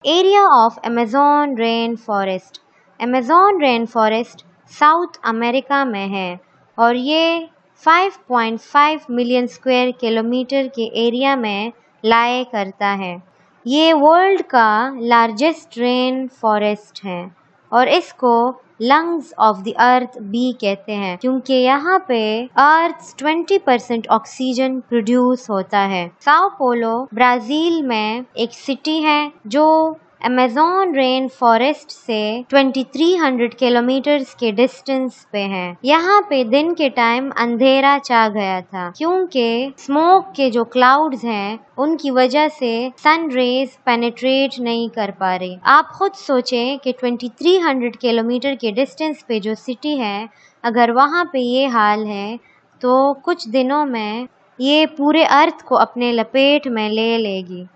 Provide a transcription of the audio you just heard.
Area of Amazon rain forest. Amazon rain forest south America में है और ये 5.5 मिलियन स्क्वायर किलोमीटर के एरिया में लाए करता है। ये वर्ल्ड का लार्जेस्ट रेन फॉरेस्ट है और इसको लंग्स ऑफ द अर्थ भी कहते हैं क्योंकि यहाँ पे अर्थ 20% ऑक्सीजन प्रोड्यूस होता है। साओ पोलो ब्राज़ील में एक सिटी है जो अमेज़न रेन फॉरेस्ट से 2300 किलोमीटर्स के डिस्टेंस पे है। यहाँ पे दिन के टाइम अंधेरा छा गया था क्योंकि स्मोक के जो क्लाउड्स हैं उनकी वजह से सन रेज पेनिट्रेट नहीं कर पा रही। आप खुद सोचें कि 2300 किलोमीटर के डिस्टेंस पे जो सिटी है, अगर वहाँ पे ये हाल है तो कुछ दिनों में ये पूरे अर्थ को अपने लपेट में ले लेगी।